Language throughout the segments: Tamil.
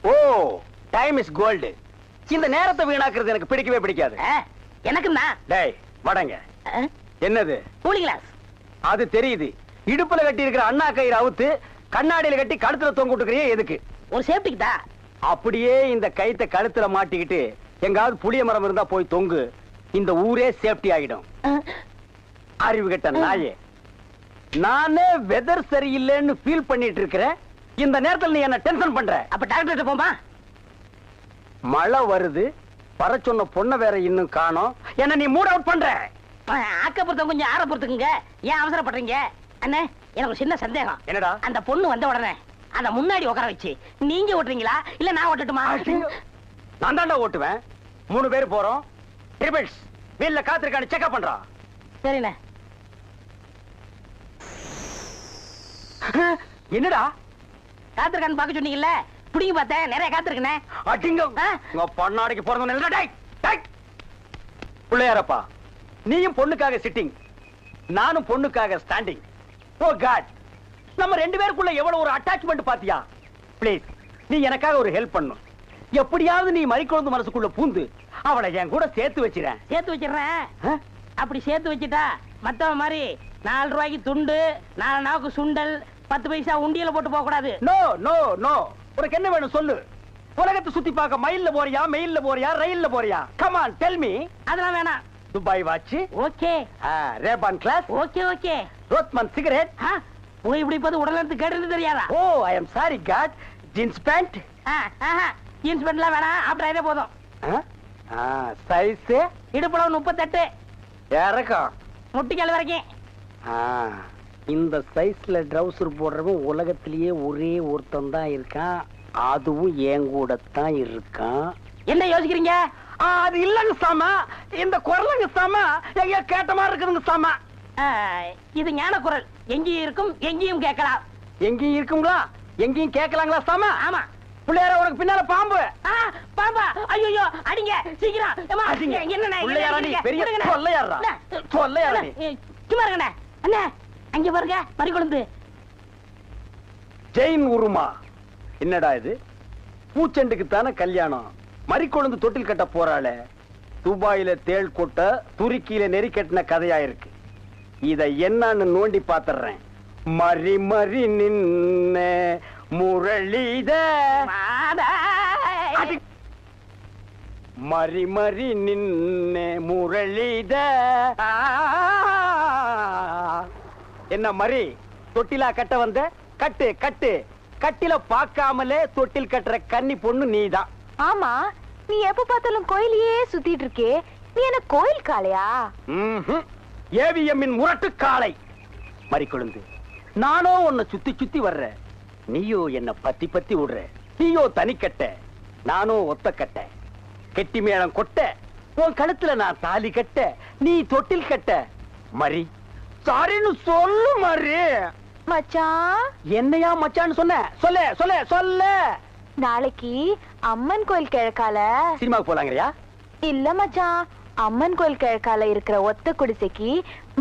O, time is gold. இந்த நேரத்தை வீணாக்குறது எனக்கு பிடிக்கவே பிடிக்காது. எனக்கு டேய் வடங்க. என்னது? Cooling glass. அது தெரியுது. இடுப்புல கட்டி இருக்கிற அண்ணா கயிறு அவுத்து கண்ணாடியில கட்டி கழுத்துல தொங்க விட்டுக்கிறியே எதுக்கு? ஒரு சேஃப்டிக்கு தான். அப்படியே இந்த கயித்தை கழுத்துல மாட்டிக்கிட்டு எங்காவது புளிய மரம் இருந்தா போய் தொங்கு. இந்த ஊரே சேஃப்டி ஆகிடும். அறிவு கெட்ட நாயே. நானே வெதர் சரியில்லைன்னு ஃபீல் பண்ணிட்டு இருக்கிறேன். இந்த நேரத்தில் நீ என்ன டென்ஷன் பண்ற. அப்ப டாக்டர் போமா. மழை வருது. வர சொன்ன பொண்ண வேற இன்னும் காணோம். என்ன நீ மூட் அவுட் பண்ற. ஆக்கப்புறத்த கொஞ்சம் ஆற பொறுத்துக்குங்க. ஏன் அவசரப்படுறீங்க? அண்ணே, எனக்கு ஒரு சின்ன சந்தேகம். என்னடா? அந்த பொண்ணு வந்த உடனே அந்த முன்னாடி உட்கார வச்சு நீங்க ஓட்டுறீங்களா இல்ல நான் ஓட்டட்டுமா? நான் தாண்டா ஓட்டுவேன். 3 பேர் போறோம். ட்ரிபிள்ஸ் வீல்ல காத்திருக்கான்னு செக்அப் பண்றோம். சரிண்ணே. என்னடா காத்திருக்கான்னு பாக்க சொன்னீங்கல்ல, புடிங்க பார்த்தேன். நிறைய காத்திருக்கனே. அடிங்க உங்க பொண்ணாடிக்கு பிறந்தவன். டேய் டேய் புள்ளையாரப்பா, நீயும் பொண்ணுக்காக சிட்டிங், நானும் பொண்ணுக்காக ஸ்டாண்டிங். ஓ காட், நம்ம 2 பேருக்குள்ள எவ்வளவு ஒரு அட்டாச்மெண்ட் பாத்தியா? ப்ளீஸ் நீ எனக்காக ஒரு ஹெல்ப் பண்ணணும். எப்படியாவது நீ மறிக்கொழுந்து மனசுக்குள்ள பூந்து அவளை என் கூட சேர்த்து வச்சிரேன். சேர்த்து வச்சிடறேன். அப்படி சேர்த்து வச்சிட்டா மத்தவன் மாதிரி 4 ரூபாய்க்கு துண்டு, 4 நாவுக்கு சுண்டல், 10 பைசா உண்டியல போட்டு போக கூடாது. No no no. உனக்கு என்ன வேணும் சொல்லு. உலகத்தை சுத்தி பார்க்க மயில்ல போறியா, மெயில்ல போறியா, ரயில்ல போறியா? Come on tell me. அதெல்லாம் வேணாம். Dubai watch okay. Rayban glass okay okay. Rothman cigarette. போய் இப்படி போது உடல்ல இருந்து கேட்டது தெரியாதா? Oh I am sorry God. Jeans pant. Jeans பேண்ட்லாம் வேணாம். ஆப்டர் இதே போதும். சைஸ் இடுப்புல 38, இறக்கம் முட்டிக்கால் வரைக்கும். இந்த சைஸ்ல ட்ரவுசர் போடுறவன் உலகத்திலேயே ஒரே ஒருத்தன் தான் இருக்கான். அதுவும் என் கூட தான் இருக்கான். என்ன யோசிக்கிறீங்க? அது இல்லங்க சாமா, இந்த குரலுங்க சாமா எங்க கேட்ட மாதிரி இருக்குதுங்க சாமா. இது ஞான குரல். எங்கேயும் இருக்கும், எங்கேயும் கேட்கலாம். எங்கேயும் இருக்குங்களா, எங்கேயும் கேட்கலாங்களா சாமா? ஆமா. பிள்ளையார உனக்கு பின்னால பாம்பு. பாம்பா? ஐயோ அடிங்க சீக்கிரம். என்ன பெரிய சொல்லையாரா? சொல்லையாரா? சும்மா இருங்கண்ணே. அண்ணே அங்க பாருங்க, மறிக்கொழுந்து. ஜெயின் உருமா. என்னடா இது? பூச்செண்டுக்கு தானே கல்யாணம். மறிக்கொழுந்து தொட்டில் கட்ட போறாளே. துபாயில தேள் கொட்ட, துருக்கியில நெறி கட்டின கதையா இருக்கு. இத என்னன்னு நோண்டி பாத்துறேன். மறி மறி நின்ன முரளித மறி மறி நின்ன முரளித. என்ன மறி தொட்டிலா கட்ட வந்த? கட்டு கட்டு. கட்டில பாக்காமலே தொட்டில் கட்டுற கன்னி பொண்ணு நீதான். ஆமா, நீ எப்ப பார்த்தாலும் கோயிலையே சுத்திட்டு இருக்கே. நீ என்ன கோயில் காளையா? ஏவிஎம்மின் முரட்டு காளை. மறிக்கொழுந்து, நானோ உன்னை சுத்தி சுத்தி வர்ற, நீயோ என்ன பத்தி பத்தி விடுற. நீயோ தனிக்கட்ட, நானோ ஒத்த கட்ட. கெட்டி மேளம் கொட்ட, உன் கழுத்துல நான் தாலி கட்ட, நீ தொட்டில் கட்ட. மறி சாரின்னு சொல்லு மறி. மச்சான். என்னையா மச்சான்னு சொன்ன? சொல்ல சொல்ல சொல்ல. நாளைக்கு அம்மன் கோயில் கிழக்கால சினிமாவுக்கு போலாங்கறியா? இல்ல மச்சான், அம்மன் கோயில் கிழக்கால இருக்கிற ஒத்த குடிசைக்கு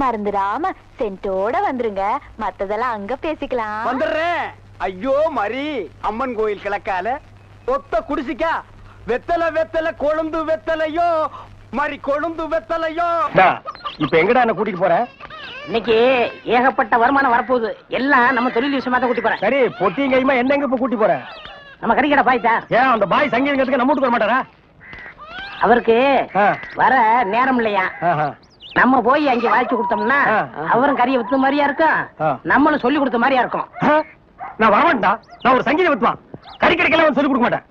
மறந்துடாம சென்ட்டோட வந்துருங்க. மத்ததெல்லாம் அங்க பேசிக்கலாம். வந்துடுறேன். ஐயோ மறி, அம்மன் கோயில் கிழக்கால ஒத்த குடிசைக்கா? வெத்தலை வெத்தலை கொழுந்து வெத்தலையோ மறி, கொழுந்து வெத்தலையோ. இப்ப எங்கடா என்ன கூட்டிட்டு போற? இன்னைக்கு ஏகப்பட்ட வருமானம் வரப்போகுது. எல்லாம் நம்ம தொழில் விஷயமா தான் கூட்டி போறேன். சரி, பொட்டியும் கையுமா என்ன எங்க இப்ப கூட்டி போற? நம்ம கறிக்கடை பாய்த்தா. ஏன் அந்த பாய் சங்கீதத்துக்கு நம்ம வீட்டுக்கு வர மாட்டாரா? அவருக்கு வர நேரம் இல்லையா. நம்ம போய் அங்க வாய்ச்சி கொடுத்தோம்னா அவரும் கறியை வித்த மாதிரியா இருக்கும், நம்மளும் சொல்லி கொடுத்த மாதிரியா இருக்கும். நான் வரமாட்டா. நான் ஒரு சங்கீத வித்துவான். கறிக்கடைக்கெல்லாம் சொல்லி கொடுக்க மாட்டேன்.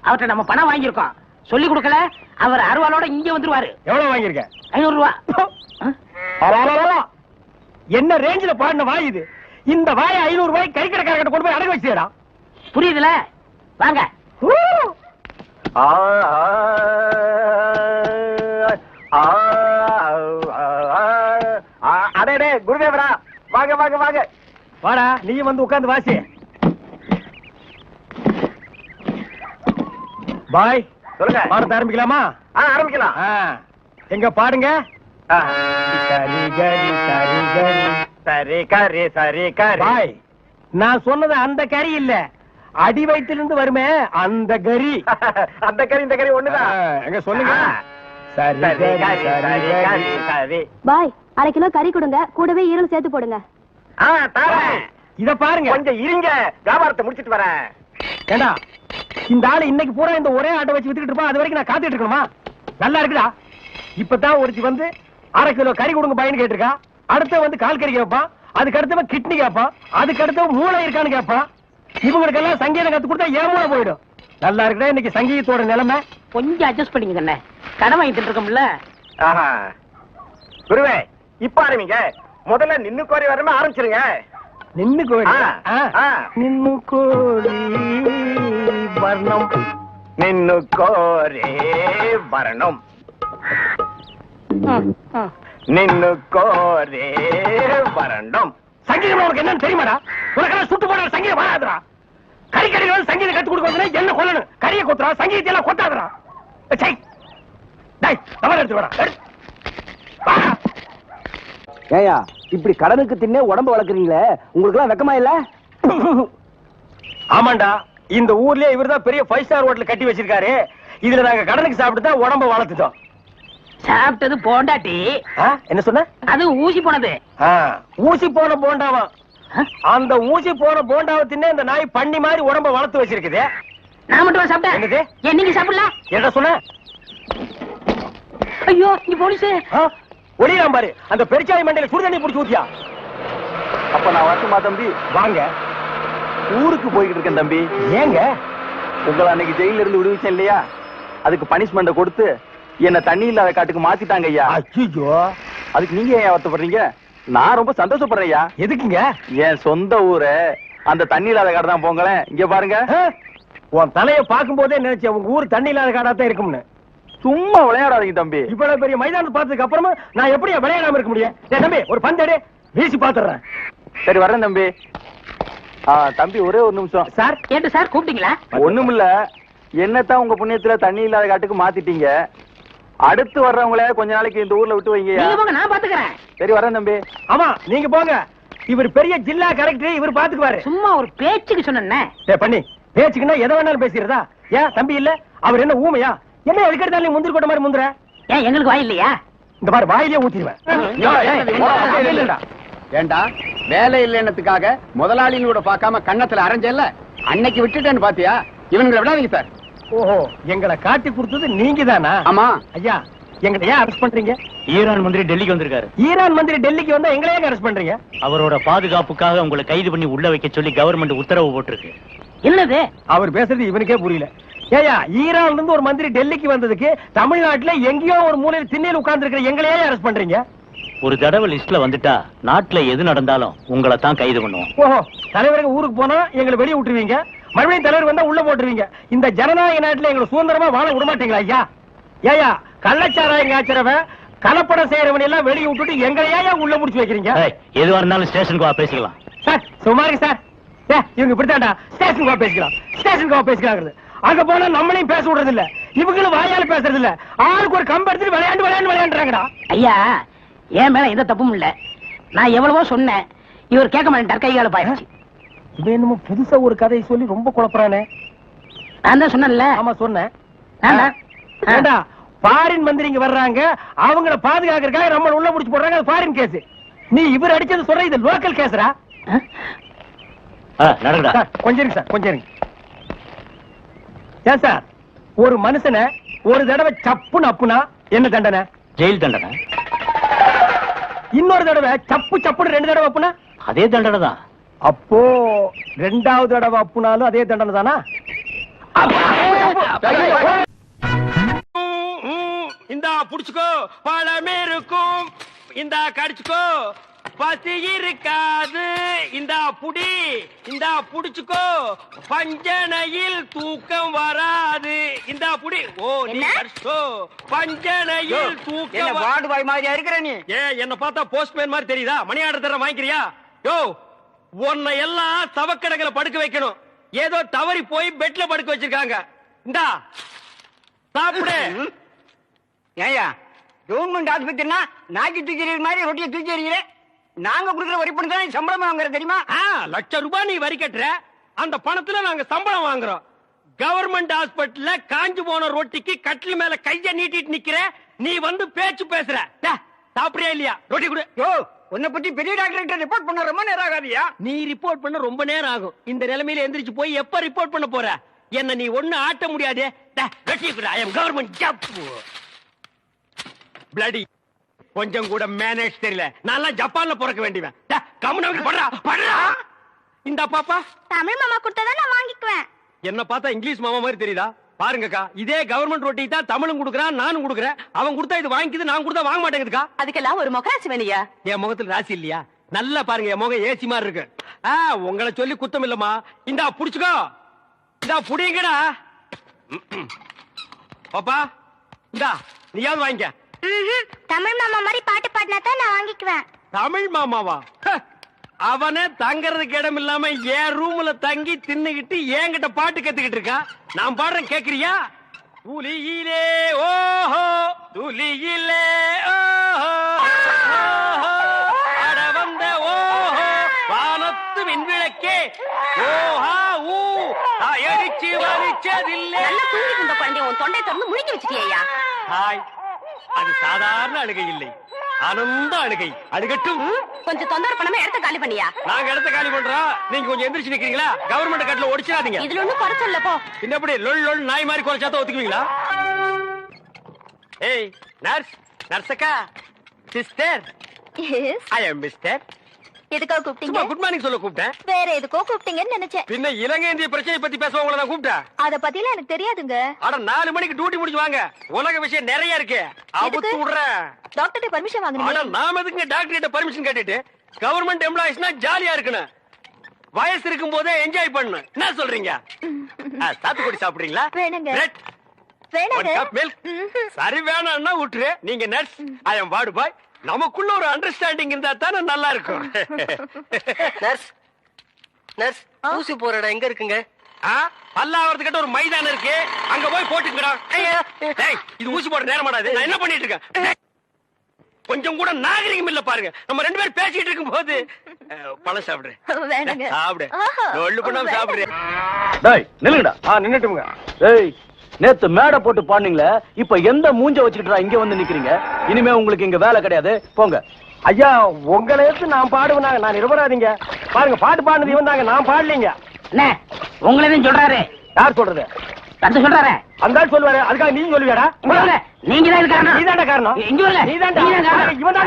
அவர்கிட்ட நம்ம பணம் வாங்கியிருக்கோம். சொல்லி கொடுக்கல, அவர் அருவாளோட இங்க வந்துருவாரு. எவ்வளவு வாங்கியிருக்க? 500 ரூபா. என்ன ரேஞ்சில பாடின வாய் இது? இந்த வாயை 500 ரூபாய் கறிக்கடைக்காரர்கிட்ட கொண்டு போய் அடகு வச்சுடா. புரியுதுல? வாங்க. அடே குருதேவரா, வாங்க வாங்க வாங்க. வாடா, நீ வந்து உட்கார்ந்து வாசி. பாய் சொல்லுங்க. பாடத்தை ஆரம்பிக்கலாமா? ஆரம்பிக்கலாம். எங்க பாடுங்க. சரி கரி சரி கரி. பாய், நான் சொன்னது அந்த கறி இல்ல, அடி வயிற்றிலிருந்து வருமே அந்த கறி. அந்த கறி இந்த கறி ஒண்ணுதான். எங்க சொல்லுங்க. பாய் 1/2 கிலோ கறி கொடுங்க, கூடவே ஈரல் சேர்த்து போடுங்க. இத பாருங்க, கொஞ்சம் இருங்க, வியாபாரத்தை முடிச்சிட்டு வரேன். ஏண்டா இந்த ஆளு இன்னைக்கு பூரா இந்த ஒரே ஆட்டை வச்சு வித்துக்கிட்டு இருப்பான், அது வரைக்கும் நான் காத்துட்டு இருக்கணுமா? நல்லா இருக்குடா. இப்பதான் ஒருத்தி வந்து 1/2 கிலோ கறி கொடுங்க பையன் கேட்டிருக்கா. அடுத்த வந்து கால் கறி கேட்பான், அதுக்கு அடுத்தவன் கிட்னி கேட்பான், அதுக்கு அடுத்தவன் மூளை இருக்கான்னு கேட்பான். இவங்களுக்கெல்லாம் சங்கீதம் கத்து கொடுத்தா ஏன் மூளை போயிடும். நல்லா இருக்குடா இன்னைக்கு சங்கீதத்தோட நிலைமை. கொஞ்சம் அட்ஜஸ்ட் பண்ணிக்கங்க, கடன் வாங்கிட்டு இருக்கோம்ல. குருவே இப்ப ஆரம்பிங்க. முதல்ல நின்னு கோரி வரமே ஆரம்பிச்சிருங்க. நின்னு கோரி நின்னு கோரி வர்ணம், நின்னு கோரி வர்ணம், நின்னு கோரி வர்ணம். சங்கீதம் உனக்கு என்னன்னு தெரியுமாடா? உனக்கெல்லாம் சுட்டு போட சங்கீதம் வராதுடா. கறிக்கடைகள் சங்கீதம் கத்து கொடுக்க என்ன கொல்லணும்? கறியை கொத்துறா, சங்கீதத்தை எல்லாம் கொத்தாதுடா. ஏயா இப்படி கடனுக்கு தின்னே உடம்பு வளர்க்குறீங்களே, உங்களுக்கு எல்லாம் வெக்கமா இல்ல? ஆமாண்டா, இந்த ஊர்லயே இவர்தான் பெரிய 5 ஸ்டார் ஹோட்டல் கட்டி வச்சிருக்காரு. இதுல நாங்க கடனுக்கு சாப்பிட்டு தான் உடம்ப வளர்த்துட்டோம். சாப்பிட்டது போண்டாட்டி. என்ன சொன்ன? அது ஊசி போனது. ஊசி போன போண்டாவா? அந்த ஊசி போன போண்டாவை தின்னே இந்த நாய் பண்ணி மாதிரி உடம்ப வளர்த்து வச்சிருக்குது. நான் மட்டும் சாப்பிட்டேன். என்னது? ஏன் நீங்க சாப்பிடலாம்? என்ன சொன்ன? ஐயோ இங்க போலீஸ். ஒளியாம் பாரு, அந்த பெருச்சாளி மண்டையில சுடுதண்ணி புடிச்சு ஊத்தியா? அப்ப நான் வரட்டுமா தம்பி? வாங்க. ஊருக்கு போய்கிட்டு இருக்கேன் தம்பி. ஏங்க? உங்களை அன்னைக்கு ஜெயில இருந்து விடுவிச்சேன் இல்லையா, அதுக்கு பனிஷ்மெண்ட் கொடுத்து என்ன தண்ணி இல்லாத காட்டுக்கு மாத்திட்டாங்க ஐயா. ஐயோ, அதுக்கு நீங்க ஏன் வருத்தப்படுறீங்க? நான் ரொம்ப சந்தோஷப்படுறேன் ஐயா. எதுக்குங்க? என் சொந்த ஊரு அந்த தண்ணி இல்லாத காடு தான். போங்களேன், இங்க பாருங்க. உன் தலையை பார்க்கும் போதே நினைச்சேன் உங்க ஊர் தண்ணி இல்லாத காடாத்தான் இருக்கும்னு. சும்மா விளையாடாதீங்க தம்பி. இவ்வளவு பெரிய மைதானத்தை பார்த்ததுக்கு அப்புறமா நான் எப்படி விளையாடாம இருக்க முடியும்? தம்பி ஒரு பந்தடி வீசி பாத்துறேன். சரி வரேன் தம்பி. தம்பி ஒரே ஒரு நிமிஷம். சார் கேட்டு சார் கூப்பிட்டீங்களா? ஒண்ணுமில்ல, என்னத்தான் உங்க புண்ணியத்துல தண்ணி இல்லாத காட்டுக்கு மாத்திட்டீங்க. அடுத்து வர்றவங்கள கொஞ்ச நாளைக்கு இந்த ஊர்ல விட்டு வைங்க. நான் பாத்துக்கிறேன். சரி வரேன் தம்பி. ஆமா நீங்க போங்க. இவர் பெரிய ஜில்லா கலெக்டர், இவர் பாத்துக்குவாரு. சும்மா ஒரு பேச்சுக்கு சொன்னேன். பண்ணி பேச்சுக்குன்னா எதை வேணாலும் பேசிடுறதா? ஏன் தம்பி இல்ல? அவர் என்ன ஊமையா? என்ன எதுக்கெடுத்தாலும் நீ முந்திரி கொட்ட மாதிரி முந்துற? ஏன் எங்களுக்கு வாய் இல்லையா? இந்த மாதிரி வாயிலே ஊத்திடுவேன். ஏண்டா வேலை இல்லைன்னதுக்காக முதலாளிகளோட பார்க்காம கண்ணத்துல அரைஞ்சல்ல, அன்னைக்கு விட்டுட்டேன்னு பாத்தியா? இவங்களை விடாதீங்க சார். ஓஹோ, எங்களை காட்டி கொடுத்தது நீங்க தானா? ஆமா ஐயா, எங்களை ஏன் அரெஸ்ட் பண்றீங்க? ஈரான் மந்திரி டெல்லிக்கு வந்திருக்காரு. ஈரான் மந்திரி டெல்லிக்கு வந்தா எங்களை ஏன் அரெஸ்ட் பண்றீங்க? அவரோட பாதுகாப்புக்காக உங்களை கைது பண்ணி உள்ள வைக்க சொல்லி கவர்மெண்ட் உத்தரவு போட்டிருக்கு. என்னது? அவர் பேசுறது இவனுக்கே புரியல. ஏயா, ஈரான்ல இருந்து ஒரு மந்திரி டெல்லிக்கு வந்ததுக்கு தமிழ்நாட்டுல எங்கேயோ ஒரு மூலையில் திண்ணையில் உட்கார்ந்து இருக்கிற எங்களையே அரெஸ்ட் பண்றீங்க? ஒரு தடவை லிஸ்ட்ல வந்துட்டா நாட்டுல எது நடந்தாலும் உங்களை தான் கைது பண்ணுவோம். ஓஹோ, தலைவருக்கு ஊருக்கு போனா எங்களை வெளியே விட்டுருவீங்க, மறுபடியும் தலைவர் வந்தா உள்ள போட்டுருவீங்க. இந்த ஜனநாயக நாட்டுல எங்களை சுதந்திரமா வாழ விட மாட்டீங்களா ஐயா? ஏயா, கள்ளச்சாராயம் காய்ச்சறவன் கலப்படம் செய்யறவன் எல்லாம் வெளியே விட்டுட்டு எங்களையா உள்ள முடிச்சு வைக்கிறீங்க? எதுவா இருந்தாலும் ஸ்டேஷனுக்கு வா பேசிக்கலாம். சார் சுமாரி சார், இவங்க இப்படித்தாண்டா ஸ்டேஷனுக்கு வா பேசிக்கலாம், ஸ்டேஷனுக்கு வா பேசிக்கலாம். அங்க போனா நம்மளையும் பேச விடுறது இல்ல, இவங்களும் வாயால பேசுறது இல்ல. ஆளுக்கு ஒரு கம்பு எடுத்துட்டு விளையாண்டுறாங்கடா. ஐயா, என் மேல எந்த தப்பும் இல்ல. நான் எவ்வளவோ சொன்னேன், இவர் கேட்க மாட்டேன். கைகால பாயிடுச்சு. இவன் என்னமோ புதுசா ஒரு கதையை சொல்லி ரொம்ப குழப்பறானே. நான் தான் சொன்னேன்ல. ஆமா சொன்னேன். ஃபாரின் மந்திரிங்க வர்றாங்க, அவங்கள பாதுகாக்கிறதுக்காக நம்ம உள்ள முடிச்சு போடுறாங்க. அது ஃபாரின் கேஸ். நீ இவர் அடிச்சது சொல்ற, இது லோக்கல் கேஸ்ரா. கொஞ்சம் இருங்க சார், கொஞ்சம் இருங்க. ஏன் சார், ஒரு மனுஷனை ஒரு தடவை சப்புன்னு அப்புனா என்ன தண்டனை? ஜெயில் தண்டனை. இன்னொரு தடவை சப்பு சப்புன்னு 2 தடவை அப்புனா அதே தண்டனை தான். அப்போ 2வது தடவை அப்புனாலும் அதே தண்டனை தானா? இந்தா புடிச்சுக்கோ, பழமே இருக்கும், இந்தா கடிச்சுக்கோ, பசி இருக்காது, இந்தா புடி, இந்தா புடிச்சுக்கோ, பஞ்சனையில் தூக்கம் வராது, இந்தா புடி. ஓ நீ கடிச்சோ, பஞ்சனையில் தூக்கம். வார்டு பாய் மாதிரியா இருக்கிற நீ? என்ன பார்த்தா போஸ்ட்மேன் மாதிரி தெரியுதா? மணி ஆர்டர் தர வாங்கிக்கிறியா? யோ, உன்னை எல்லாம் சவக்கடங்களை படுக்க வைக்கணும். ஏதோ தவறி போய் பெட்ல படுக்க வச்சிருக்காங்க. இந்தா சாப்பிடு. ஏயா, கவர்மெண்ட் ஆஸ்பத்திரினா நாக்கி தூக்கி மாதிரி ரொட்டியை தூக்கி எறிகிறேன். நாங்க குடுக்கிற வரி பண்ணி தான் சம்பளம் வாங்குற தெரியுமா? ₹1,00,000 நீ வரி கட்டுற, அந்த பணத்துல நாங்க சம்பளம் வாங்குறோம். கவர்மெண்ட் ஹாஸ்பிட்டல்ல காஞ்சு போன ரொட்டிக்கு கட்டில் மேல கைய நீட்டிட்டு நிக்கிற நீ வந்து பேச்சு பேசுற. சாப்பிடுறியா இல்லையா? ரொட்டி கொடு. உன்னை பத்தி பெரிய டாக்டர் ரிப்போர்ட் பண்ண ரொம்ப நேரம் ஆகாதியா? நீ ரிப்போர்ட் பண்ண ரொம்ப நேரம் ஆகும். இந்த நிலைமையில எந்திரிச்சு போய் எப்ப ரிப்போர்ட் பண்ண போற? என்ன நீ ஒண்ணு ஆட்ட முடியாது. கவர்மெண்ட் ஜாப் பிளடி கொஞ்சம் கூட மேனேஜ் தெரியல. நான் ஜப்பான்ல பிறக்க வேண்டியவன். இந்த பாப்பா தமிழ் மாமா கொடுத்தா நான் வாங்கிக்குவேன். என்ன பார்த்தா இங்கிலீஷ் மாமா மாதிரி தெரியுதா? பாருங்கக்கா, இதே கவர்மெண்ட் ரொட்டி தான் தமிழும் கொடுக்குறான், நானும் கொடுக்குறேன். அவன் கொடுத்தா இது வாங்கிக்குது, நான் கொடுத்தா வாங்க மாட்டேங்குதுக்கா. அதுக்கெல்லாம் ஒரு முகராசி வேணியா? என் முகத்துல ராசி இல்லையா? நல்லா பாருங்க, என் முகம் ஏசி மாதிரி இருக்கு. உங்களை சொல்லி குத்தம் இல்லம்மா. இந்தா புடிச்சுக்கோ, இந்தா புடிங்கடா. பாப்பா இந்தா நீயாவது வாங்கிக்க. தமிழ் மாமா மாதிரி பாட்டு பாடினா தான் நான் வாங்கிக்குவேன். தமிழ் மாமாவா? அவனே தங்கறதுக்கு இடம் இல்லாம என் ரூம்ல தங்கி தின்னுகிட்டு என்கிட்ட பாட்டு கத்துக்கிட்டு இருக்கான். நான் பாடுறேன், கேக்குறியா? துளியிலே ஓஹோ துளியிலே ஓஹோ அட வந்த ஓஹோ வானத்து விண்விளக்கே ஓஹா ஊ அடிச்சு வலிச்சதில்லை. தூங்கிட்டு குழந்தை உன் தொண்டை திறந்து முழுங்கி வச்சிட்டியா? ஹாய், அது சாதாரண அழுகை இல்லை, ஆனந்த அழுகை. அழுகட்டும். கொஞ்சம் தொந்தரவு பண்ணாம இடத்த காலி பண்ணியா? நாங்க இடத்த காலி பண்றோம், நீங்க கொஞ்சம் எந்திரிச்சு நிக்கிறீங்களா? கவர்மெண்ட் கட்டல ஒடிச்சிடாதீங்க. இதுல ஒண்ணும் குறைச்சல்ல போ. இன்னப்படி லொல் லொல் நாய் மாதிரி குறைச்சாத ஒத்துக்குவீங்களா? ஏய் நர்ஸ், நர்ஸக்கா, சிஸ்டர். ஐ அம் மிஸ்டர். எதுக்காக கூப்பிட்டீங்க? குட் மார்னிங் சொல்ல கூப்பிட்டேன். வேற எதுக்கோ கூப்பிட்டீங்கன்னு நினைச்சேன். பின்ன இலங்கை இந்திய பிரச்சனை பத்தி பேச உங்களை நான் கூப்பிட்டேன். அத பத்திலாம் எனக்கு தெரியாதுங்க. அட 4 மணிக்கு டியூட்டி முடிச்சு வாங்க, உலக விஷயம் நிறைய இருக்கு. அவுத்து விடுறேன். டாக்டர்ட்ட பர்மிஷன் அட வாங்குறீங்க? நாம எதுக்கு டாக்டர் கிட்ட பர்மிஷன் கேட்டுட்டு? கவர்மெண்ட் எம்ப்ளாயிஸ்னா ஜாலியா இருக்கணும், வயசு இருக்கும் போதே என்ஜாய் பண்ணணும். என்ன சொல்றீங்க? சாத்துக்குடி சாப்பிடுறீங்களா? வேணுங்க. பிரெட், வேணாங்க. ஒரு கப் மில்க். சரி வேணாம்னா விட்டுரு. நீங்க நர்ஸ், ஐ அம் வார்டு பாய். நமக்குள்ள ஒரு அண்டர்ஸ்டாண்டிங் இருந்தா தானே நல்லா இருக்கும். நர்ஸ், நர்ஸ், ஊசி போற இடம் எங்க இருக்குங்க? பல்லாவரத்துக்கிட்ட ஒரு மைதானம் இருக்கு, அங்க போய் போட்டுக்கடா. இது ஊசி போட நேரம் ஆடாது. நான் என்ன பண்ணிட்டு இருக்கேன்? கொஞ்சம் கூட நாகரிகம் இல்ல பாருங்க. நம்ம 2 பேரும் பேசிட்டு இருக்கும் போது பழம் சாப்பிடுறேன். வேணாங்க. சாப்பிடு, ஒண்ணு பண்ணாம சாப்பிடுறேன். டேய் நில்லுங்கடா. நின்னுட்டுங்க. டேய் நேத்து மேடை போட்டு பாடுனீங்களே, இப்ப எந்த மூஞ்ச வச்சுக்கிட்டா இங்க வந்து நிக்கிறீங்க? இனிமே உங்களுக்கு இங்க வேலை கிடையாது, போங்க. ஐயா உங்களை எடுத்து நான் பாடுவேனாங்க, நான் நிரபராதிங்க. பாருங்க, பாட்டு பாடுனது இவன் தாங்க, நான் பாடலீங்க. என்ன உங்களதான் சொல்றாரு? யார் சொல்றது? தந்து சொல்றாரு. அந்த ஆள் சொல்லுவாரு, அதுக்காக நீங்க சொல்லுவியாடா? நீங்க தான் காரணம். நீதான்டா காரணம். இங்க வரல. நீதான்டா. இவன் தான்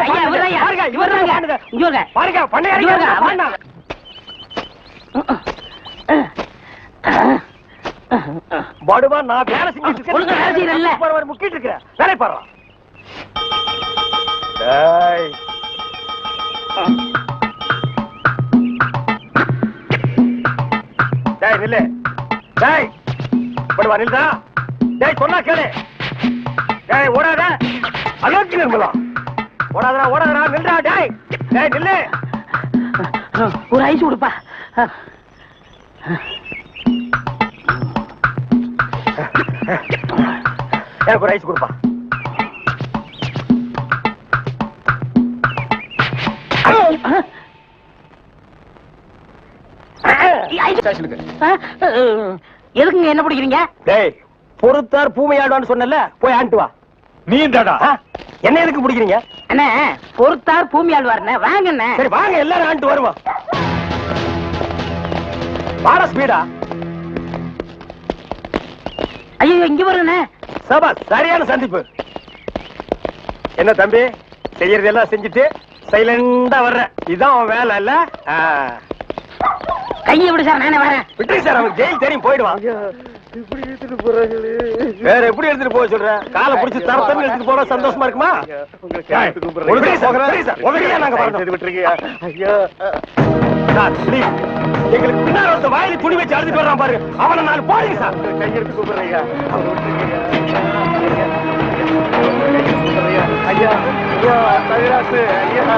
பாருங்க, இவர் தான் இங்க வரல. பாருங்க பண்ணையாரி படுவா. நான் வேலை செஞ்சுட்டு ஒழுங்கா வேலை செய்யறல்ல? முக்கிட்டு இருக்கிறேன், வேலை பாரு. டேய் டேய் நில்லு. டேய் படுவா நில்லுடா. டேய் சொன்னா கேளு. டேய் ஓடாத. அலோக்கி நிர்மலா. ஓடாதடா ஓடாதடா, நில்லுடா. டேய் டேய் நில்லு. ஒரு ஐஸ் கொடுப்பா. எனக்கு ஒரு ஐஸ் கொடுப்பா. எதுக்குங்க என்ன பிடிக்கிறீங்க? டேய் பொறுத்தார் பூமை ஆடுவான்னு சொன்னல, போய் ஆண்டு வா. நீ தாடா என்ன எதுக்கு பிடிக்கிறீங்க? அண்ணே பொறுத்தார் பூமி ஆழ்வார்ண்ணே, வாங்கண்ணே. சரி வாங்க, எல்லாரும் ஆண்டு வருவோம். வாட ஸ்பீடா. ஐயோ இங்க வருங்கண்ணே. சபா சரியான சந்திப்பு. என்ன தம்பி, செய்யறதெல்லாம் செஞ்சுட்டு சைலண்டா வர்ற, இதான் உன் வேலை இல்ல? கையை விடு சார், நானே வரேன். விட்டு சார், அவன் ஜெயில் தெரியும், போயிடுவான். வேற எப்படி எடுத்துட்டு போக சொல்ற? காலை பிடிச்சி தரத்தன்னு எடுத்துட்டு போனா சந்தோஷமா இருக்குமா? எங்களுக்கு பின்னாடி ஒருத்த வாயில துணி வச்சு அழுதுட்டு வர்றான் பாரு, அவனை 4 போடுங்க சார். கையெடுத்து கூப்பிடுறீங்க. ஐயா ஐயா தவிராசு ஐயா.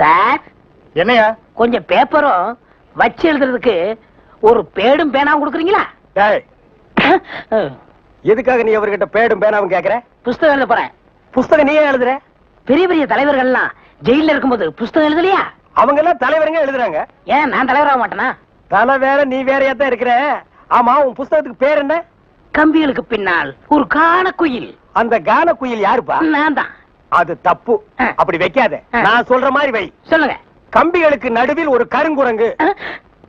சார் என்னையா? கொஞ்சம் பேப்பரும் வச்சு எழுதுறதுக்கு ஒரு பேடும் பேனாவும் கொடுக்குறீங்களா? டேய், எதுக்காக நீ அவர்கிட்ட பேடும் பேனாவும் கேக்குற? புஸ்தகம் எழுத போறேன். புஸ்தகம் நீயே எழுதுற? பெரிய பெரிய தலைவர்கள்லாம் ஜெயில இருக்கும்போது புஸ்தகம் எழுதலையா? அவங்க எல்லாம் தலைவருங்க எழுதுறாங்க. ஏன் நான் தலைவராக மாட்டேனா? தலை வேற நீ வேறையா தான் இருக்கிற. ஆமா, உன் புஸ்தகத்துக்கு பேர் என்ன? கம்பிகளுக்கு பின்னால் ஒரு கான குயில். அந்த கான குயில் யாருப்பா? நான் தான். அது தப்பு. அப்படி வைக்காத. நான் சொல்ற மாதிரி வை. சொல்லுங்க. கம்பிகளுக்கு நடுவில் ஒரு கருங்குரங்கு.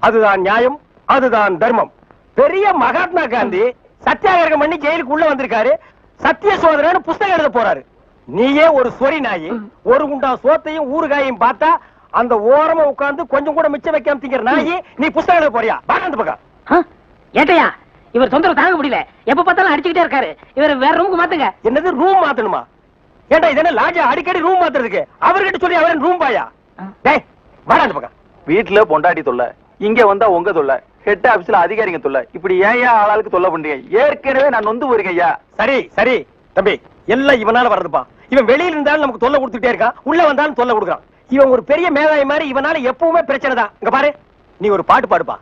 அதுதான் நியாயம், அதுதான் தர்மம். பெரிய மகாத்மா காந்தி சத்தியாகிரகம் பண்ணி ஜெயிலுக்கு உள்ள வந்திருக்காரு. சத்திய சோதனை புஸ்தகம் எழுத போறாரு. நீயே ஒரு சொரி நாயி, ஒரு குண்டா சோத்தையும் ஊறுகாயும் பார்த்தா அந்த ஓரமா உட்கார்ந்து கொஞ்சம் கூட மிச்சம் வைக்காம திங்கிற நாயி, நீ புஸ்தகம் எழுத போறியா? அந்த பக்கம் ஏட்டையா, இவர் தொந்தரவு தாங்க முடியல. எப்ப பார்த்தாலும் அடிச்சுக்கிட்டே இருக்காரு. இவர் வேற ரூமுக்கு மாத்துங்க. என்னது ரூம் மாத்தணுமா? ஏண்டா இது என்ன லாட்ஜா அடிக்கடி ரூம் மாத்துறதுக்கு? அவர்கிட்ட சொல்லி அவரன் ரூம் பாயா? டேய் வாடா அந்த பக்கம். வீட்டுல பொண்டாட்டி தொல்லை, இங்க வந்தா உங்க தொல்லை, ஹெட் ஆபீஸ்ல அதிகாரிங்க தொல்லை, இப்படி ஏன் ஆளாளுக்கு தொல்லை பண்றீங்க? ஏற்கனவே நான் நொந்து போயிருக்கேன் ஐயா. சரி சரி தம்பி, எல்லாம் இவனால வர்றதுப்பா. இவன் வெளியில இருந்தாலும் நமக்கு தொல்லை கொடுத்துட்டே இருக்கான், உள்ள வந்தாலும் தொல்லை கொடுக்குறான். இவன் ஒரு பெரிய மேதாவி மாதிரி, இவனால எப்பவுமே பிரச்சனை தான். இங்க பாரு, நீ ஒரு பாட்டு பாடுப்பா.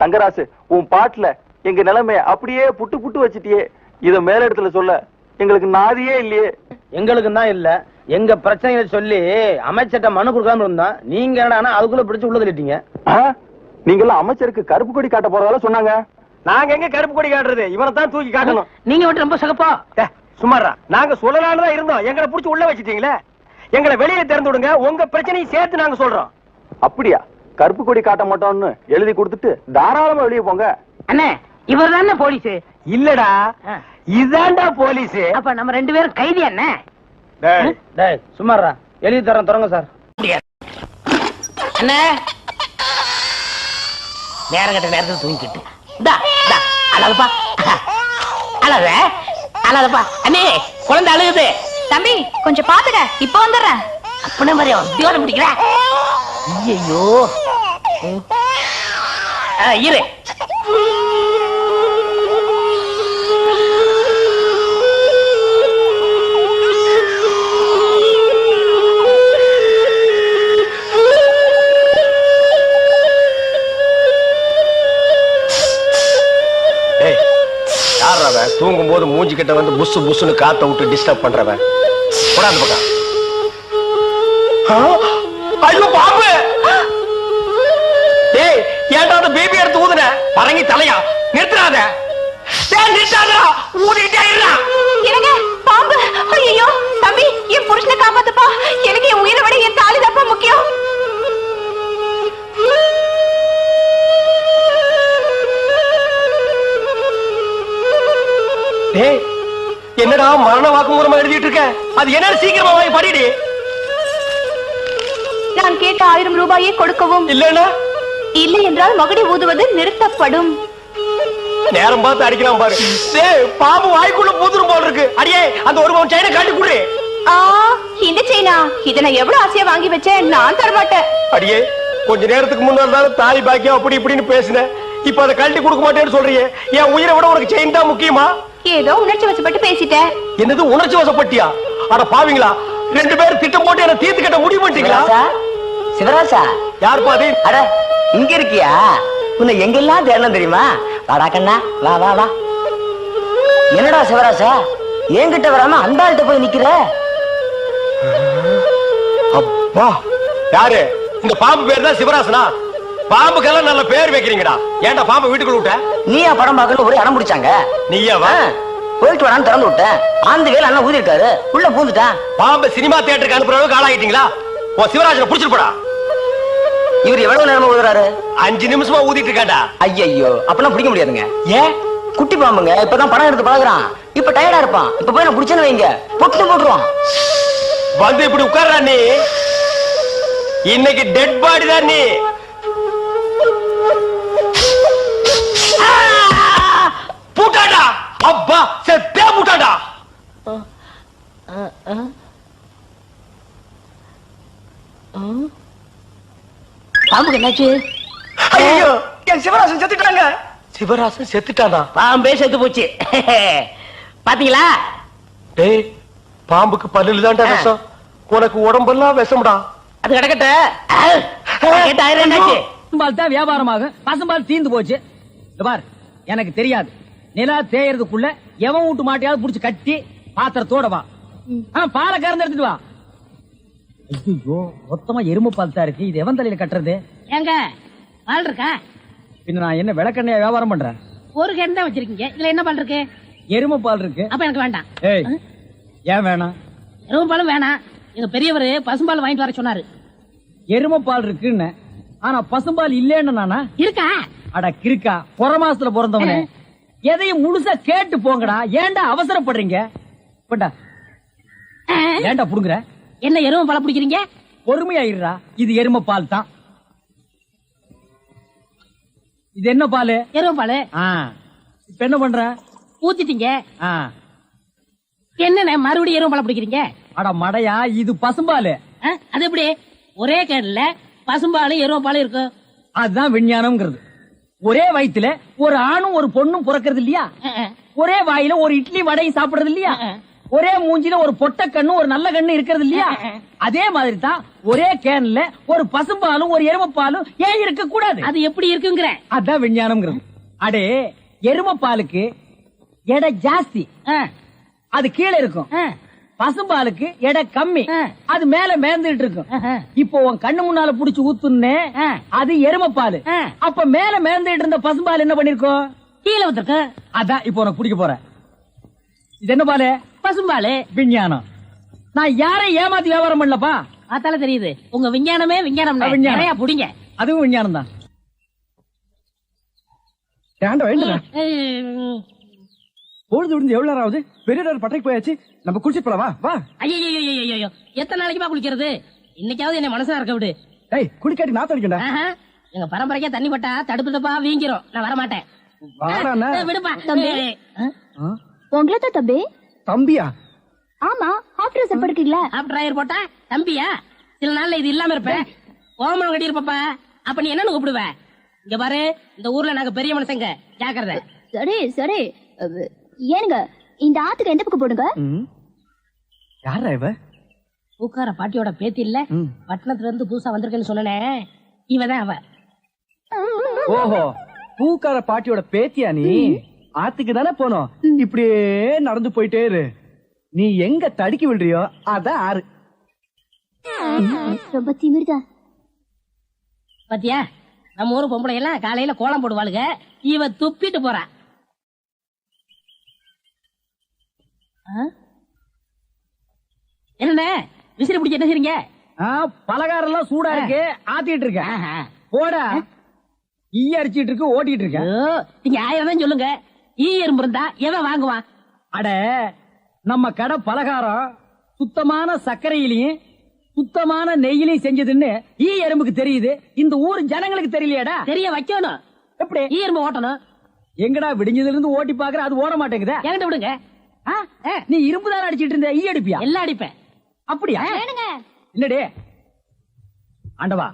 தங்கராசு, உன் பாட்டுல எங்க நிலைமைய அப்படியே புட்டு புட்டு வச்சிட்டியே. இத மேல இடத்துல சொல்ல எங்களுக்கு நாதியே இல்லையே. எங்களுக்கு தான் இல்ல, எங்க பிரச்சனைகளை சொல்லி அமைச்சர்ட்ட மனு கொடுக்காம இருந்தா நீங்க என்னடா அதுக்குள்ள பிடிச்சு உள்ள தள்ளிட்டீங்க. நீங்க எல்லாம் அமைச்சருக்கு கருப்பு கொடி காட்ட போறதால சொன்னாங்க. நாங்க எங்க கருப்பு கொடி காட்டுறது? இவனை தான் தூக்கி காட்டணும். நீங்க மட்டும் ரொம்ப சகப்பா. சுமாரா நாங்க சொல்லலான்னு தான் இருந்தோம், எங்களை புடிச்சு உள்ள வச்சிட்டீங்களே. எங்களை வெளியே திறந்து விடுங்க, உங்க பிரச்சனையும் சேர்த்து நாங்க சொல்றோம். அப்படியா? கருப்பு கொடி காட்ட மாட்டோம்னு எழுதி கொடுத்துட்டு தாராளமா வெளியே போங்க. அண்ணே, இவர் தானே போலீஸ்? இல்லடா, இதாண்டா போலீஸ். அப்ப நம்ம ரெண்டு பேரும் கைதி அண்ணே. டேய் சுமாரா, எழுதி தரேன், தொடங்க சார். அண்ணே, நேரம் கட்ட நேரத்தில் தூங்கிட்டு அழகுப்பா, அழக அழகப்பா. அண்ணே, குழந்தை அழுகுது. தம்பி கொஞ்சம் பாத்துக்க, இப்ப வந்துடுறேன். அப்படி மாதிரி உத்தியோகம் பிடிக்கிறேன். ஐயோ இரு. தூங்கும் போது மூஞ்சி கிட்ட வந்து புசு புசுன்னு காத்த விட்டு டிஸ்டர்ப் பண்றவன். அந்த பக்கம். ஐயோ பாம்பு! ஏய், ஏன்டா அந்த பேபி எடுத்து ஊதுன? பரங்கி தலையா? நிறுத்துறாத. டேய் நிறுத்தாதடா, ஊதிட்டே இருடா. என்னங்க பாம்பு? ஐயோ தம்பி, என் புருஷனை காப்பாத்துப்பா. எனக்கு என் உயிரை விட என் தாலி தப்பா முக்கியம். டேய், என்னடா மரண வாக்குமூலமா எழுதிட்டு இருக்க? அது என்ன? சீக்கிரமா வாங்கி படிடி. நான் கேட்ட 1000 ரூபாயை கொடுக்கவும். இல்லன்னா இல்லை என்றால் மகுடி ஊதுவது நிறுத்தப்படும். நேரம் பார்த்து அடிக்கலாம் பாரு. டேய், பாம்பு வாய்க்குள்ள பூதுரும் போல இருக்கு. அடியே, அந்த ஒரு பவுன் செயினை காட்டி குடு. இந்த செயினா? இத நான் எவ்வளவு ஆசையா வாங்கி வச்சேன், நான் தர மாட்டேன். அடியே, கொஞ்ச நேரத்துக்கு முன்னாடி தாலி பாக்கியம் அப்படி இப்படின்னு பேசினேன். இப்ப அதை கழட்டி கொடுக்க மாட்டேன்னு சொல்றீங்க. என் உயிரை விட உனக்கு செயின் தான் முக்கியமா? ஏதோ உணர்ச்சி வசப்பட்டு பேசிட்டேன். என்னது உணர்ச்சி வசப்பட்டியா? அட பாவீங்களா, ரெண்டு பேரும் திட்டம் போட்டு என்ன தீர்த்து கட்ட முடிவு பண்ணிட்டீங்களா? சிவராசா, யார் பாதி? அட இங்க இருக்கியா? உன்னை எங்கெல்லாம் தேடணும் தெரியுமா? வாடா கண்ணா, வா வா வா. என்னடா சிவராசா, என்கிட்ட வராம அந்த ஆள்கிட்ட போய் நிக்கிற? அப்பா, யாரு? இந்த பாம்பு பேர் தான் சிவராசனா? பாம்புக்கெல்லாம் நல்ல பேர் வைக்கிறீங்கடா. ஏன்டா பாம்பு வீட்டுக்குள்ள விட்ட? நீயா படம் பார்க்கல ஒரு இடம் பிடிச்சாங்க. நீயாவா? போயிட்டு வரான்னு திறந்து விட்டேன். ஆந்து வேலை அண்ணா ஊதி இருக்காரு, உள்ள பூந்துட்டான். பாம்பு சினிமா தியேட்டருக்கு அனுப்புற அளவுக்கு ஆளாயிட்டீங்களா? ஓ, சிவராஜனை புடிச்சிட்டு போடா. இவர் எவ்வளவு நேரமா ஊதுறாரு? 5 நிமிஷமா ஊதிட்டு இருக்காண்டா. ஐயோ, அப்பெல்லாம் பிடிக்க முடியாதுங்க. ஏன்? குட்டி பாம்புங்க, இப்பதான் படம் எடுத்து பழகுறான். இப்ப டயர்டா இருப்பான். இப்ப போய் நான் பிடிச்சேன்னு வைங்க, பொட்டு போட்டுருவான். வந்து இப்படி உட்கார்றா நீ. இன்னைக்கு டெட் பாடி தான் நீ. பூட்டாடா, அப்பா செத்தே பூட்டாடா. பாம்புக்கு என்னாச்சு? ஐயோ, என் சிவராசன் செத்துட்டாங்க. சிவராசன் செத்துட்டானா? பாம்பே செத்து போச்சு. பாத்தீங்களா? டேய், பாம்புக்கு பல்லுல தான்டா விஷம், உனக்கு உடம்பெல்லாம் விஷம்டா. அது கிடக்கட்ட என்னாச்சு? பசும்பால் தான் வியாபாரமாகும், பசும்பால் தீந்து போச்சு. பார், எனக்கு தெரியாது. நிலா தேயறதுக்குள்ள எவன் வீட்டு மாட்டையாவது புடிச்சு கட்டி பாத்திரத்தோட வா. பாலை கறந்து எடுத்துட்டு வா. ஐயோ, மொத்தமா எருமை பால் தான் இருக்கு. இது எவன் தலையில கட்டுறது? ஏங்க பால் இருக்கா? பின்ன நான் என்ன விளக்கெண்ணையா வியாபாரம் பண்றேன்? ஒரு கேன் தான் வச்சிருக்கீங்க, இதுல என்ன பால் இருக்கு? எருமை பால் இருக்கு. அப்ப எனக்கு வேண்டாம். ஏய், ஏன் வேணாம்? எருமை பாலும் வேணாம். எங்க பெரியவர் பசும்பால் வாங்கிட்டு வர சொன்னாரு. எருமை பால் இருக்குன்னு, ஆனா பசும்பால் இல்லேன்னு நானா? இருக்கா? அட கிறுக்கா, புற மாசத்துல பிறந்தவனே, எதையும் முழுசா கேட்டு போங்கடா. ஏன்டா அவசரப்படுறீங்க? போண்டா. ஏன்டா புடுங்குற? என்ன எருமை பால் பிடிக்கிறீங்க? பொறுமையாயிடுறா. இது எருமை பால் தான். இது என்ன பால்? எருமை பால். இப்ப என்ன பண்ற? ஊத்திட்டீங்க. என்ன மறுபடியும் எருமை பால் பிடிக்கிறீங்க? அட மடையா, இது பசும்பால். அது எப்படி ஒரே கேன்ல பசும்பாலும் எருமை பாலும் இருக்கு? அதுதான் விஞ்ஞானம்ங்கிறது. ஒரே வயித்துல ஒரு ஆணும் ஒரு பொண்ணும் பிறக்கிறது இல்லையா? ஒரே வாயில ஒரு இட்லி வடையும் சாப்பிடுறது இல்லையா? ஒரே மூஞ்சில ஒரு பொட்ட கண்ணு ஒரு நல்ல கண்ணு இருக்கிறது இல்லையா? அதே மாதிரி தான் ஒரே கேன்ல ஒரு பசும்பாலும் ஒரு எருமை பாலும் ஏன் இருக்க கூடாது? அது எப்படி இருக்குங்கிற? அதான் விஞ்ஞானம்ங்கிறது. அடே, எருமை பாலுக்கு எடை ஜாஸ்தி, அது கீழே இருக்கும். பசும்பாலுக்கு எடை கம்மி, அது மேல மேந்துட்டு இருக்கும். இப்போ உன் கண்ணு முன்னால புடிச்சு ஊத்துன்னு, அது எருமை பால். அப்ப மேல மேந்துட்டு இருந்த பசும்பால் என்ன பண்ணிருக்கோம்? கீழே ஊத்திருக்கு. அதான் இப்போ உனக்கு பிடிக்க போறேன். இது என்ன பாலு? பசும்பால். விஞ்ஞானம். நான் யாரையும் ஏமாத்தி வியாபாரம் பண்ணலப்பா. அதால தெரியுது உங்க விஞ்ஞானமே விஞ்ஞானம். நிறைய புடிங்க. அதுவும் விஞ்ஞானம் தான். பொழுது விழுந்து எவ்வளவு நேரம் ஆகுது? பெரிய பட்டைக்கு போயாச்சு. நம்ம குளிச்சு போலவா? வா. ஐயோ, எத்தனை நாளைக்குமா குளிக்கிறது? இன்னைக்காவது என்ன மனசா இருக்க விடு. டேய், குளிக்காட்டி நாத்த அடிக்கண்டா. எங்க பரம்பரைக்கே தண்ணி பட்டா தடுப்பு தப்பா வீங்கிரும். நான் வர மாட்டேன். விடுப்பா. உங்களை தான் தம்பி. தம்பியா? ஆமா, ஹாஃப் ட்ரெஸ் போட்டுருக்கீங்களா? ஹாஃப் டிரைவர் போட்டா தம்பியா? சில நாள்ல இது இல்லாம இருப்பேன். ஓமனம் கட்டி இருப்பப்பா. அப்ப நீ என்னன்னு கூப்பிடுவ? இங்க பாரு, இந்த ஊர்ல நாங்க பெரிய மனுஷங்க, ஜாக்கிரதை. சரி. ஏனுங்க, இந்த ஆத்துக்கு எந்த பக்கம் போடுங்க? யாரா இவ? பூக்கார பாட்டியோட பேத்தி இல்ல, பட்டணத்துல இருந்து புதுசா வந்திருக்கேன்னு சொன்னனே, இவதான் அவ. ஓஹோ, பூக்கார பாட்டியோட பேத்தியா நீ? ஆத்துக்கு தானே போனோம். இப்படியே நடந்து போயிட்டே இரு. நீ எங்க தடுக்கி விடுறியோ அதான் ஆறு. ரொம்ப திமிர்தான். பாத்தியா, நம்ம ஊரு பொம்பளை எல்லாம் காலையில கோலம் போடுவாளுங்க. இவ துப்பிட்டு போறா. என்ன விசிறி பிடிக்க என்ன செய்றீங்க? பலகாரம் எல்லாம் சூடா இருக்கு, ஆத்திட்டு இருக்கேன். போடா. ஈ அடிச்சிட்டு இருக்கு, ஓட்டிட்டு இருக்கேன். நீங்க 1000 தான் சொல்லுங்க. ஈ எறும்பு இருந்தா எவன் வாங்குவான்? அட, நம்ம கடை பலகாரம் சுத்தமான சர்க்கரையிலையும் சுத்தமான நெய்யிலையும் செஞ்சதுன்னு ஈ எறும்புக்கு தெரியுது. இந்த ஊர் ஜனங்களுக்கு தெரியலையாடா? தெரிய வைக்கணும். எப்படி? ஈ எறும்பு ஓட்டணும். எங்கடா விடிஞ்சதுல இருந்து ஓட்டி பாக்குற, அது ஓட மாட்டேங்குதா? என்கிட்ட விடுங்க. நீ இரும்பு தானே அடிச்சிட்டு இருந்த, ஈ அடிப்பியா? எல்லாம் அடிப்பேன். அப்படியா? இல்லடே ஆண்டவா,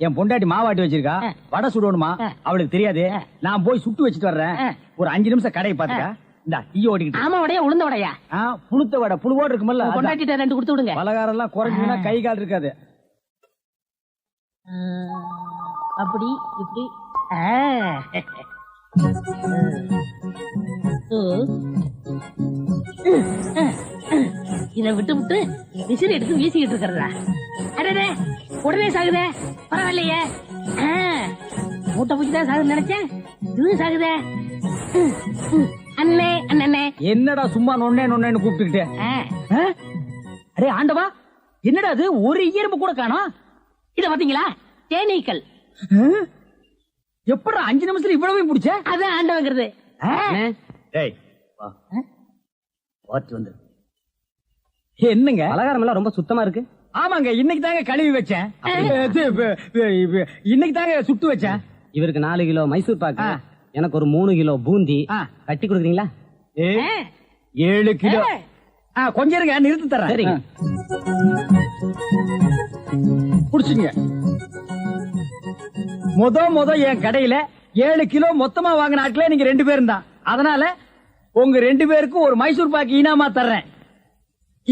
என் பொண்டாட்டி மாவாட்டி வச்சிருக்கா, வடை சுடணுமா? அவளுக்கு தெரியாது. நான் போய் சுட்டு வச்சுட்டு வர்றேன். ஒரு 5 நிமிஷம் கடையை பாத்துக்க. இந்த ஈ ஓடிக்கிட்டு. ஆமா, வடையா உளுந்த வடையா? புழுத்த வடை, புழுவோடு இருக்குமல்ல. பொண்டாட்டிட்ட 2 கொடுத்து விடுங்க. பலகாரம் எல்லாம் குறைஞ்சுன்னா கை கால் இருக்காது. அப்படி இப்படி. இதை விட்டு விட்டு விசிறி எடுத்து வீசிக்கிட்டு இருக்கிறதா? அடடே, உடனே சாகுதே. பரவாயில்லையே, மூட்டை பூச்சிதான் சாகுது நினைச்சேன். இது சாகுதே. அண்ணே அண்ணே, என்னடா சும்மா நொன்னேன்னு கூப்பிட்டுக்கிட்டே? அரே ஆண்டவா, என்னடா அது? ஒரு எறும்பு கூட காணோம். இத பாத்தீங்களா? தேனீக்கள். எப்படா 5 நிமிஷத்துல இவ்வளவு பிடிச்ச? அதான் ஆண்டவங்கிறது. என்னங்க பலகாரம் எல்லாம் ரொம்ப சுத்தமா இருக்கு? ஆமாங்க, இன்னைக்கு தாங்க கழுவி வச்சேன். இன்னைக்கு தாங்க சுட்டு வச்சேன். இவருக்கு 4 கிலோ மைசூர் பாக்கு, எனக்கு ஒரு 3 கிலோ பூந்தி கட்டி கொடுக்குறீங்களா? 7 கிலோ. கொஞ்சம் இருங்க, நிறுத்தி தரேன். சரிங்க. புடிச்சுங்க. முத என் கடையில 7 கிலோ மொத்தமா வாங்கின ஆட்களே நீங்க 2 பேரும் தான். அதனால உங்க 2 பேருக்கும் ஒரு மைசூர் பாக்கு இனாமா தர்றேன்.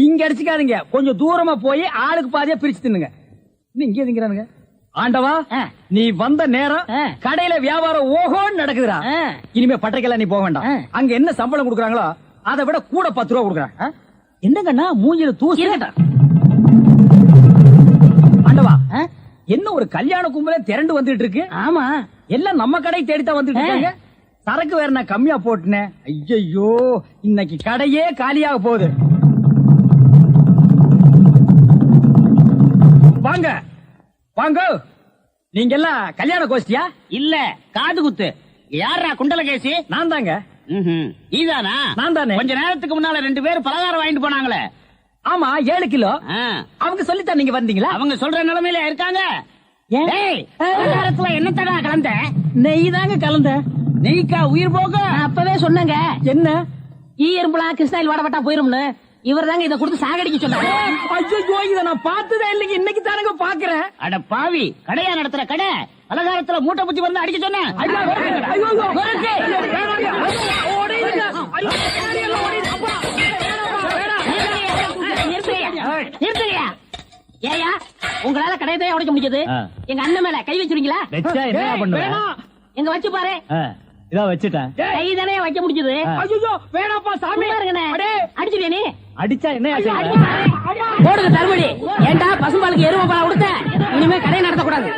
இங்க அடிச்சுக்காதீங்க, கொஞ்சம் தூரமா போய் ஆளுக்கு பாதியா பிரிச்சு தின்னுங்க. இங்கே திங்கிறானுங்க. ஆண்டவா, நீ வந்த நேரம் கடையில வியாபாரம் ஓஹோன்னு நடக்குதுடா. இனிமே பட்டறைக்கெல்லாம் நீ போக வேண்டாம். அங்க என்ன சம்பளம் கொடுக்குறாங்களோ அதை விட கூட 10 ரூபா கொடுக்குறாங்க. என்னங்கண்ணா மூஞ்சில தூசி. ஆண்டவா, என்ன ஒரு கல்யாண கும்பலே திரண்டு வந்துட்டு இருக்கு. ஆமா, எல்லாம் நம்ம கடை தேடித்தான் வந்துட்டு இருக்காங்க. சரக்கு வேற நான் கம்மியா போட்டுனேன். ஐயோ, இன்னைக்கு கடையே காலியாக போகுது. வாங்க வாங்க, நீங்க எல்லாம் கல்யாண கோஷ்டியா? இல்ல, காது குத்து. யாரா குண்டலகேசி? நான் தாங்க. நீதானா? நான் தானே. கொஞ்ச நேரத்துக்கு முன்னால 2 பேரும் பலகாரம் வாங்கிட்டு போனாங்களே. ஆமா, 7 கிலோ. அவங்க சொல்லித்தான் நீங்க வந்தீங்களா? அவங்க சொல்ற நிலைமையில இருக்காங்க. பலகாரத்துல என்னத்தடா கலந்த? நெய் தாங்க கலந்த. நெய்க்கா உயிர் போக? அப்பவே சொன்னங்க. என்ன? ஈயம்புலாம் கிருஷ்ணாயில் வாடப்பட்டா போயிரும்னு இவர் தாங்க இதை கொடுத்து சாகடிக்க சொன்னாரு. ஐயோ, இதை நான் பார்த்ததே இல்லைங்க, இன்னைக்கு தானங்க பாக்குறேன். அட பாவி, கடையா நடத்துற கடை பலகாரத்துல மூட்டை புத்தி வந்து அடிக்க சொன்னேன். ஏயா, உங்களால கடையத்தையே உடைக்க முடியாது. எங்க அண்ணன் மேல கை வச்சிருக்கீங்களா? எங்க வச்சு பாரு. இதான் வச்சுட்டேன். கை தானே வைக்க முடிஞ்சது. ஐயோ, வேணாப்பா சாமி. அடிச்சுட்டே நீ. அடிச்சா என்ன போடுங்க தருமடி. ஏண்டா பசும்பாலுக்கு எருமை பால் கொடுத்த? இனிமே கடை நடத்தக்கூடாது.